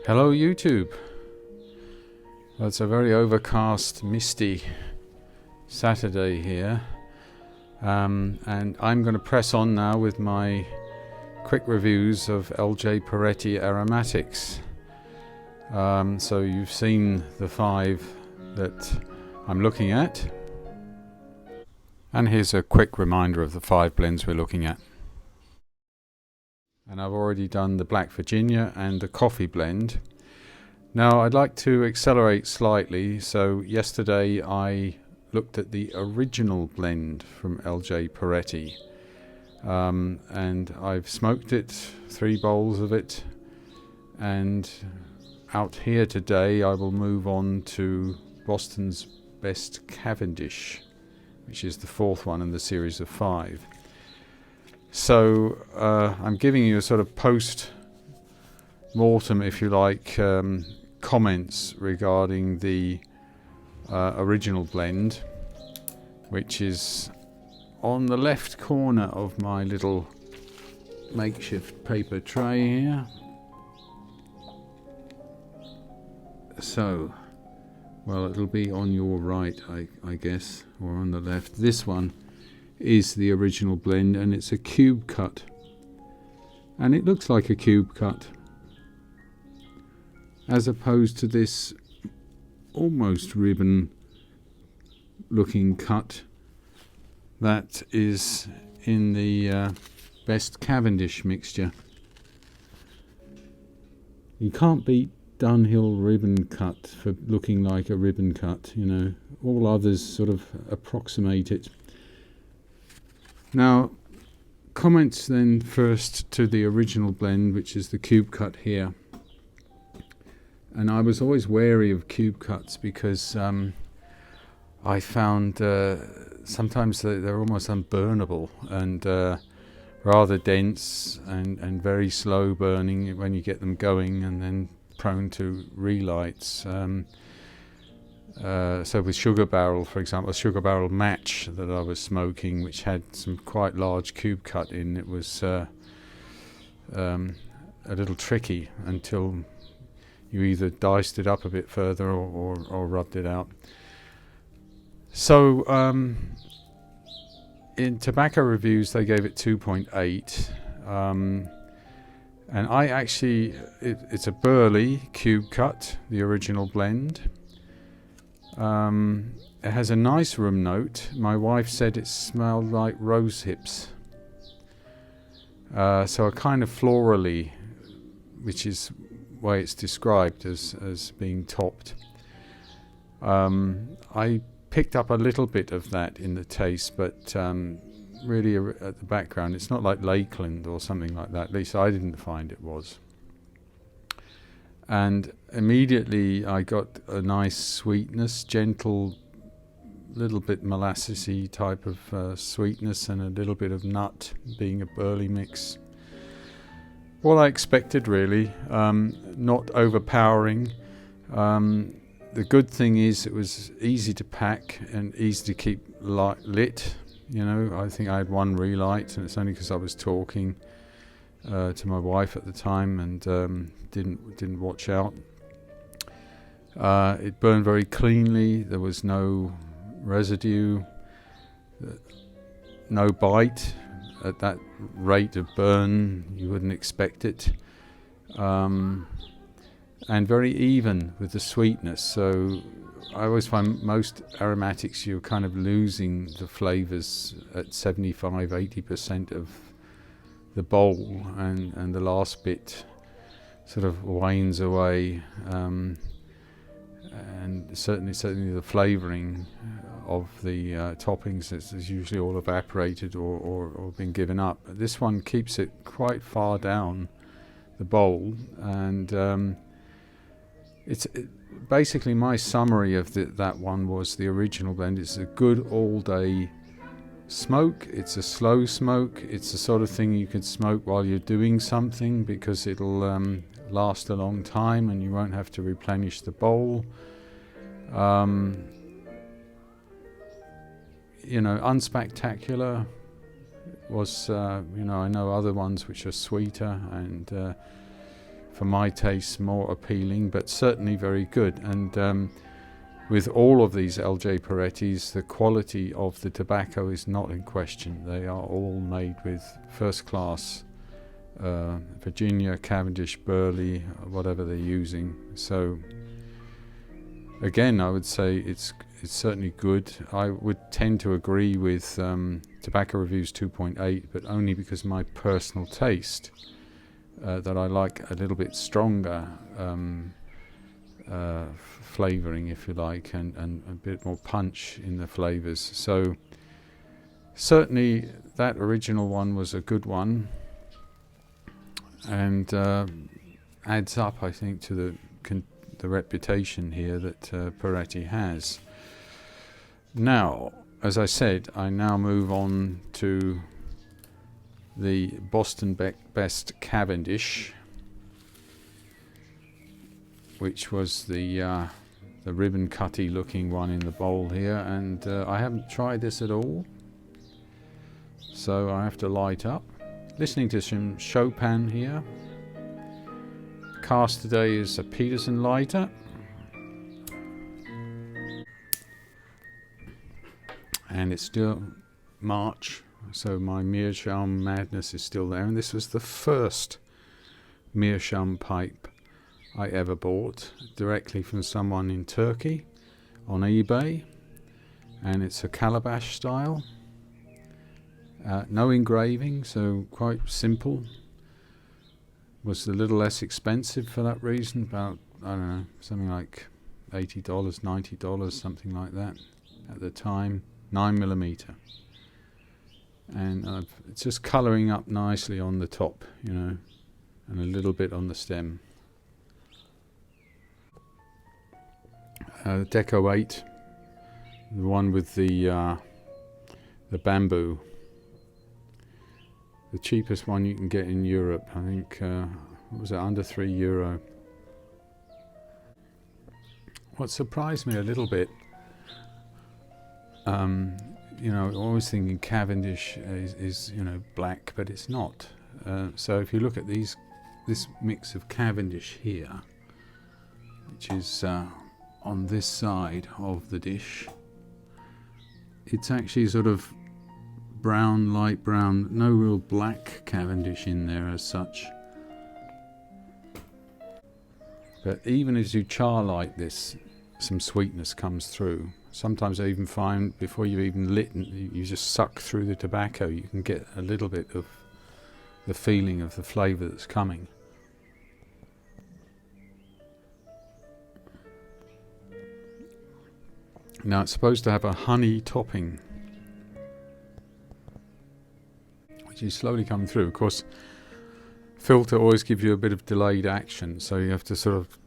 Hello YouTube. Well, it's a very overcast, misty Saturday here, and I'm going to press on now with my quick reviews of LJ Peretti aromatics. So you've seen the 5 that I'm looking at, and here's a quick reminder of the 5 blends we're looking at. And I've already done the Black Virginia and the coffee blend. Now I'd like to accelerate slightly. So yesterday I looked at the original blend from LJ Peretti, and I've smoked it, 3 bowls of it, and out here today I will move on to Boston's Best Cavendish, which is the 4th one in the series of 5. So I'm giving you a sort of post-mortem, if you like, comments regarding the original blend, which is on the left corner of my little makeshift paper tray here. So, well, it'll be on your right, I guess, or on the left. This one is the original blend, and it's a cube cut, and it looks like a cube cut as opposed to this almost ribbon looking cut that is in the Best Cavendish mixture. You can't beat Dunhill ribbon cut for looking like a ribbon cut, you know. All others sort of approximate it. Now, comments then first to the original blend, which is the cube cut here. And I was always wary of cube cuts because I found sometimes they're almost unburnable and rather dense and very slow burning when you get them going, and then prone to relights. So with Sugar Barrel, for example, a Sugar Barrel match that I was smoking, which had some quite large cube cut in, it was a little tricky until you either diced it up a bit further or rubbed it out. So in tobacco reviews they gave it 2.8, and I actually, it's a Burley cube cut, the original blend. It has a nice room note. My wife said it smelled like rose hips, so a kind of florally, which is way it's described as being topped. I picked up a little bit of that in the taste, but really at the background it's not like Lakeland or something like that. At least I didn't find it was. And immediately I got a nice sweetness, gentle, little bit molassesy type of sweetness, and a little bit of nut, being a Burley mix. What I expected, really, not overpowering. The good thing is it was easy to pack and easy to keep lit. You know, I think I had 1 relight, and it's only because I was talking to my wife at the time and didn't watch out. It burned very cleanly. There was no residue, no bite. At that rate of burn you wouldn't expect it, and very even with the sweetness. So I always find most aromatics you're kind of losing the flavors at 75-80% of the bowl, and the last bit sort of wanes away, and certainly the flavoring of the toppings is usually all evaporated or been given up. This one keeps it quite far down the bowl, and it's basically my summary of that one was the original blend. It's a good all-day smoke. It's a slow smoke. It's the sort of thing you could smoke while you're doing something, because it'll last a long time and you won't have to replenish the bowl. You know, unspectacular. Was I know other ones which are sweeter and for my taste, more appealing, but certainly very good. And with all of these LJ Perettis, the quality of the tobacco is not in question. They are all made with first class Virginia, Cavendish, Burley, whatever they're using. So again, I would say it's certainly good. I would tend to agree with Tobacco Reviews 2.8, but only because my personal taste, that I like a little bit stronger flavouring, if you like, and a bit more punch in the flavours. So certainly that original one was a good one, and adds up, I think, to the reputation here that Peretti has. Now, as I said, I now move on to the Boston Best Cavendish, which was the ribbon cutty looking one in the bowl here, and I haven't tried this at all, so I have to light up. Listening to some Chopin here. Cast today is a Peterson lighter, and it's still March, so my meerschaum madness is still there. And this was the first meerschaum pipe I ever bought, directly from someone in Turkey on eBay, and it's a calabash style, no engraving, so quite simple. Was a little less expensive for that reason, about, I don't know, something like $80, $90, something like that at the time. 9mm, and it's just colouring up nicely on the top, you know, and a little bit on the stem. Deco 8, the one with the bamboo, the cheapest one you can get in Europe. I think what was it, under €3. What surprised me a little bit, you know, always thinking Cavendish is you know, black, but it's not. So if you look at this mix of Cavendish here, which is on this side of the dish, it's actually sort of brown, light brown, no real black Cavendish in there as such. But even as you char light this, some sweetness comes through. Sometimes I even find before you've even lit, you just suck through the tobacco, you can get a little bit of the feeling of the flavour that's coming. Now it's supposed to have a honey topping, which is slowly coming through. Of course, filter always gives you a bit of delayed action, so you have to sort of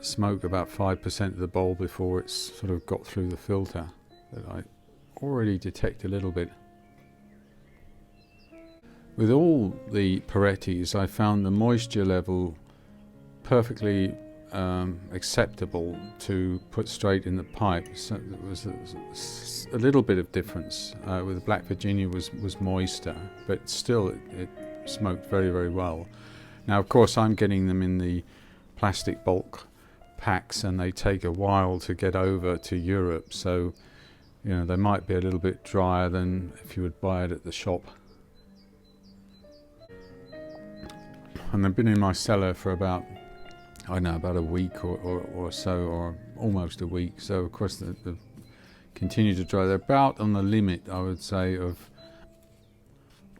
smoke about 5% of the bowl before it's sort of got through the filter. But I already detect a little bit. With all the Perettis, I found the moisture level perfectly acceptable to put straight in the pipe. So there was a little bit of difference. With the Black Virginia was moister, but still it smoked very, very well. Now, of course, I'm getting them in the plastic bulk packs, and they take a while to get over to Europe, so you know, they might be a little bit drier than if you would buy it at the shop. And they've been in my cellar for about, I don't know, about a week or so, or almost a week. So of course they continue to dry. They're about on the limit, I would say, of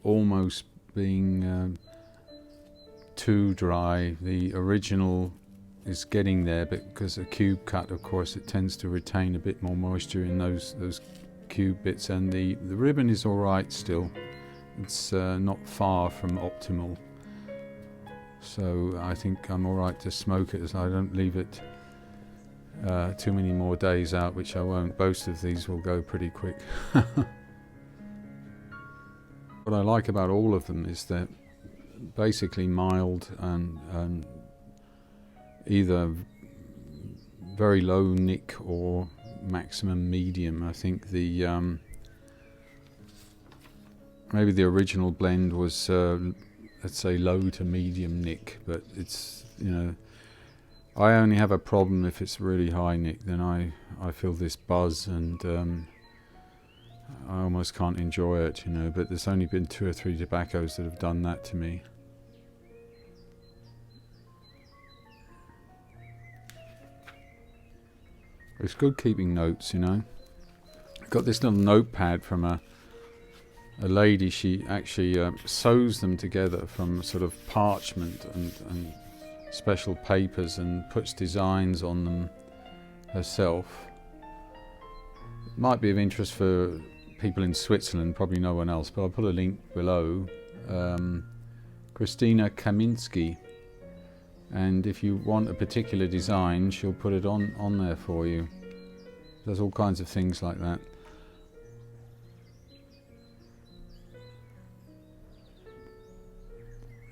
almost being too dry. The original is getting there, but because a cube cut, of course, it tends to retain a bit more moisture in those cube bits. And the ribbon is all right still. It's not far from optimal. So I think I'm all right to smoke it, as I don't leave it too many more days out, which I won't. Both of these will go pretty quick. What I like about all of them is they're basically mild and either very low nick or maximum medium. I think the maybe the original blend was let's say low to medium nick, but it's you know, I only have a problem if it's really high nick. Then I feel this buzz, and I almost can't enjoy it, you know. But there's only been 2 or 3 tobaccos that have done that to me. It's good keeping notes, you know. I've got this little notepad from a lady. She actually sews them together from sort of parchment and special papers, and puts designs on them herself. Might be of interest for people in Switzerland, probably no one else, but I'll put a link below. Christina Kaminski. And if you want a particular design, she'll put it on there for you. There's all kinds of things like that.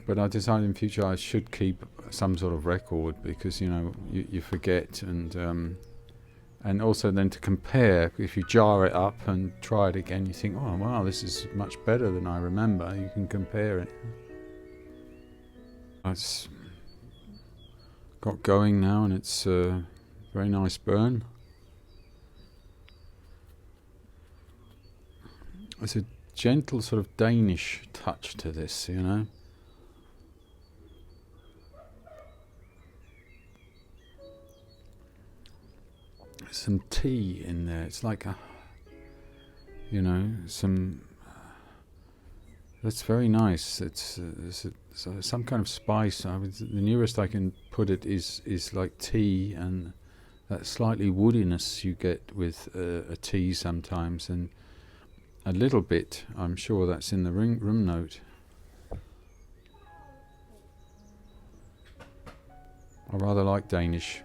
But I decided in future I should keep some sort of record, because, you know, you forget, and also then to compare. If you jar it up and try it again, you think, oh wow, this is much better than I remember. You can compare it. It's got going now, and it's a very nice burn. There's a gentle sort of Danish touch to this, you know. There's some tea in there. It's like a, you know, some. That's very nice. It's some kind of spice. The nearest I can put it is like tea, and that slightly woodiness you get with a tea sometimes, and a little bit, I'm sure that's in the room note. I rather like Danish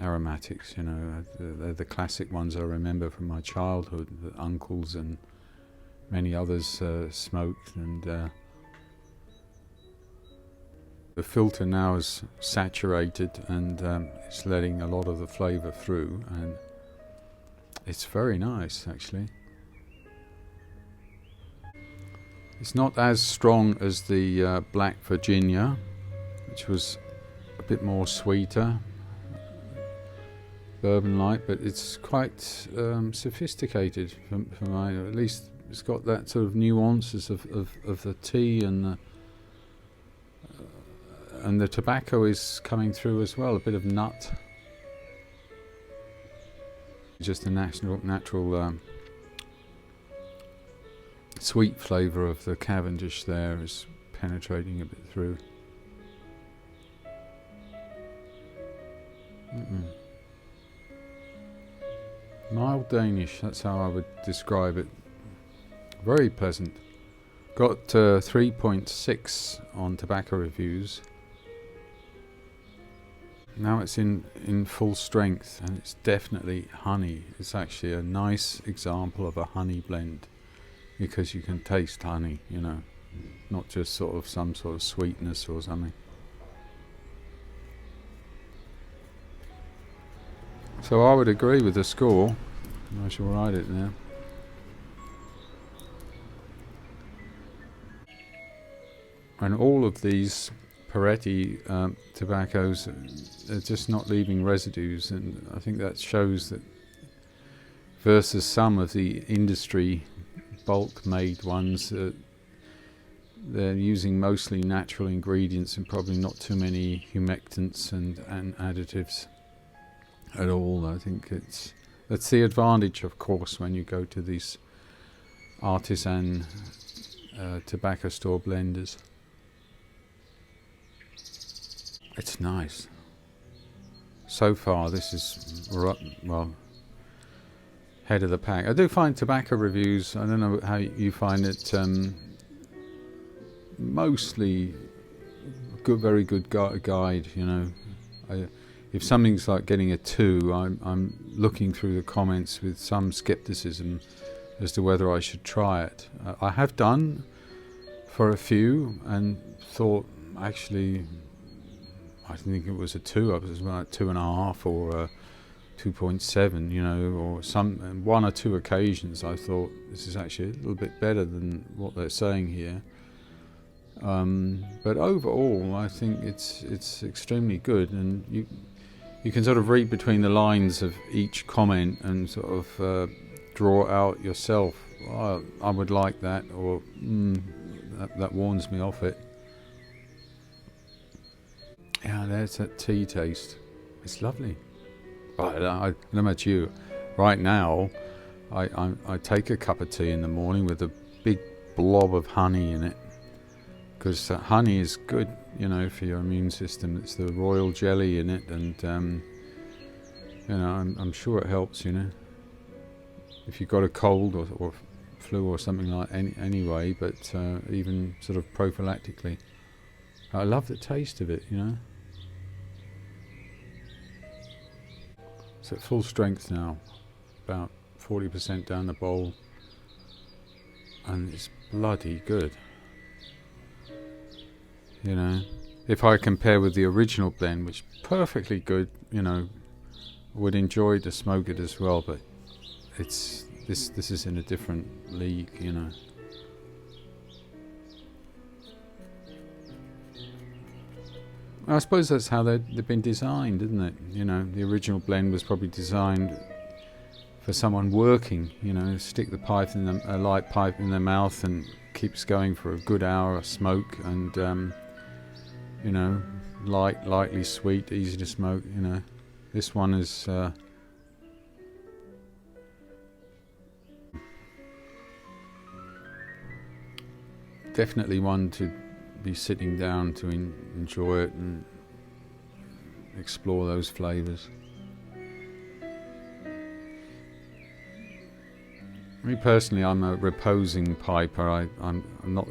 aromatics, you know. They're the classic ones I remember from my childhood, that uncles and many others smoked, and the filter now is saturated, and it's letting a lot of the flavour through, and it's very nice actually. It's not as strong as the Black Virginia, which was a bit more sweeter, bourbon-like, but it's quite sophisticated for my, at least it's got that sort of nuances of the tea, and the tobacco is coming through as well, a bit of nut. Just the natural sweet flavour of the Cavendish there is penetrating a bit through. Mild Danish, that's how I would describe it. Very pleasant. Got 3.6 on tobacco reviews. Now it's in full strength, and it's definitely honey. It's actually a nice example of a honey blend, because you can taste honey, you know, not just sort of some sort of sweetness or something. So I would agree with the score. I shall write it now. And all of these Peretti tobaccos are just not leaving residues, and I think that shows that versus some of the industry bulk made ones, they're using mostly natural ingredients and probably not too many humectants and additives at all. I think that's the advantage, of course, when you go to these artisan tobacco store blenders. It's nice. So far this is, well, head of the pack. I do find tobacco reviews, I don't know how you find it, mostly good, very good guide, you know. If something's like getting a 2, I'm looking through the comments with some skepticism as to whether I should try it. I have done for a few and thought, actually, I didn't think it was a 2. I was about 2.5 or 2.7, you know, or some 1 or 2 occasions I thought this is actually a little bit better than what they're saying here. But overall, I think it's extremely good, and you can sort of read between the lines of each comment and sort of draw out yourself. Oh, I would like that, or that warns me off it. Yeah, there's that tea taste. It's lovely. I don't know about you. Right now, I take a cup of tea in the morning with a big blob of honey in it, because honey is good, you know, for your immune system. It's the royal jelly in it, and you know, I'm sure it helps, you know, if you've got a cold or flu or something like anyway, but even sort of prophylactically. I love the taste of it, you know. It's at full strength now, about 40% down the bowl, and it's bloody good. You know, if I compare with the original blend, which is perfectly good, you know, would enjoy to smoke it as well, but it's this is in a different league, you know. I suppose that's how they've been designed, isn't it? You know, the original blend was probably designed for someone working, you know, stick the pipe in a light pipe in their mouth and keeps going for a good hour of smoke, and you know, lightly sweet, easy to smoke, you know. This one is definitely one to be sitting down to enjoy it and explore those flavours. Me personally, I'm a reposing piper. I'm not.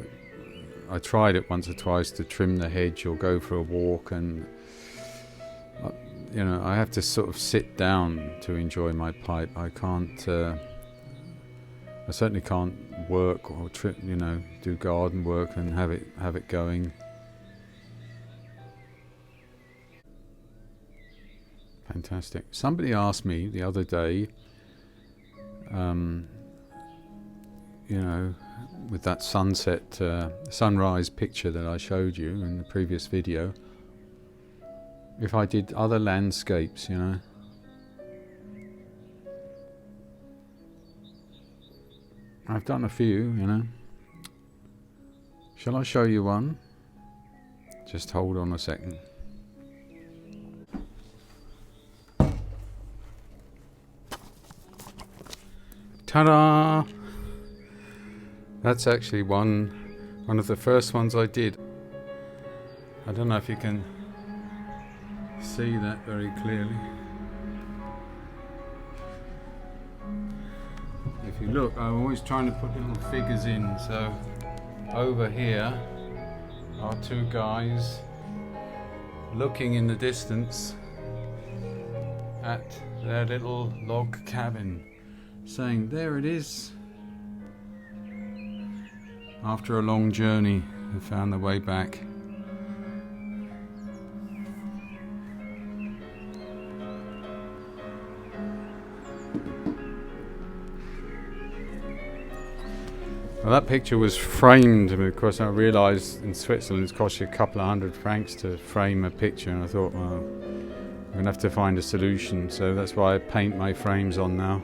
I tried it once or twice to trim the hedge or go for a walk, and you know, I have to sort of sit down to enjoy my pipe. I can't. I certainly can't work or you know, do garden work and have it going. Fantastic. Somebody asked me the other day, you know, with that sunrise picture that I showed you in the previous video, if I did other landscapes, you know. I've done a few, you know. Shall I show you one? Just hold on a second. Ta-da! That's actually one of the first ones I did. I don't know if you can see that very clearly. If you look, I'm always trying to put little figures in. So over here are two guys looking in the distance at their little log cabin, saying, there it is. After a long journey, they found their way back. Well, that picture was framed because I realised in Switzerland it's cost you a couple of £100 to frame a picture, and I thought, well, I'm going to have to find a solution, so that's why I paint my frames on now.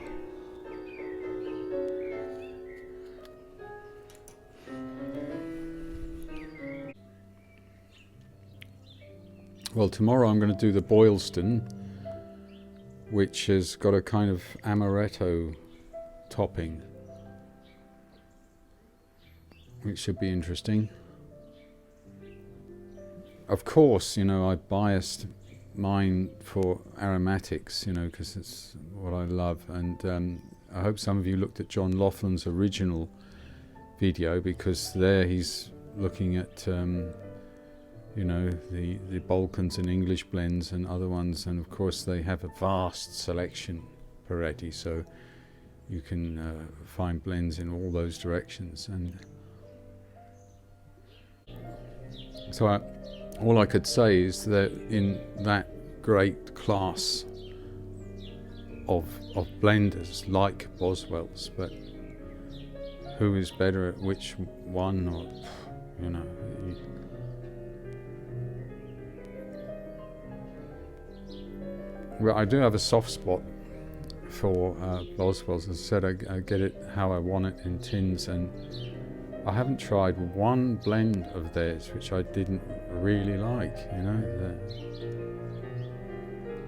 Well, tomorrow I'm going to do the Boylston, which has got a kind of amaretto topping, which should be interesting. Of course, you know, I biased mine for aromatics, you know, because it's what I love, and I hope some of you looked at John Laughlin's original video, because there he's looking at you know, the Balkans and English blends and other ones, and of course they have a vast selection, Peretti, so you can find blends in all those directions. And so all I could say is that in that great class of blenders like Boswell's, but who is better at which one, or you know. Well, I do have a soft spot for Boswells. As I said, I get it how I want it in tins, and I haven't tried one blend of theirs which I didn't really like, you know,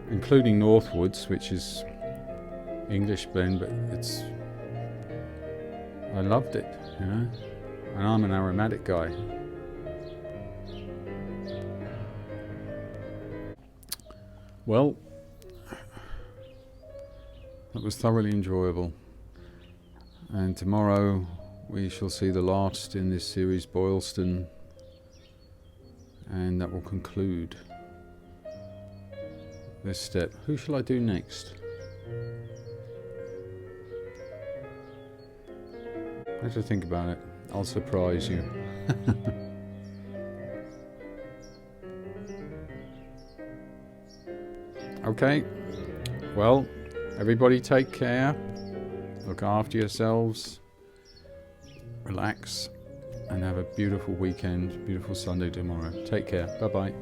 including Northwoods, which is English blend, but I loved it, you know, and I'm an aromatic guy. Well, that was thoroughly enjoyable, and tomorrow we shall see the last in this series, Boylston, and that will conclude this step. Who shall I do next? I have to think about it. I'll surprise you. Okay, well, everybody take care, look after yourselves, relax, and have a beautiful weekend, beautiful Sunday tomorrow. Take care. Bye-bye.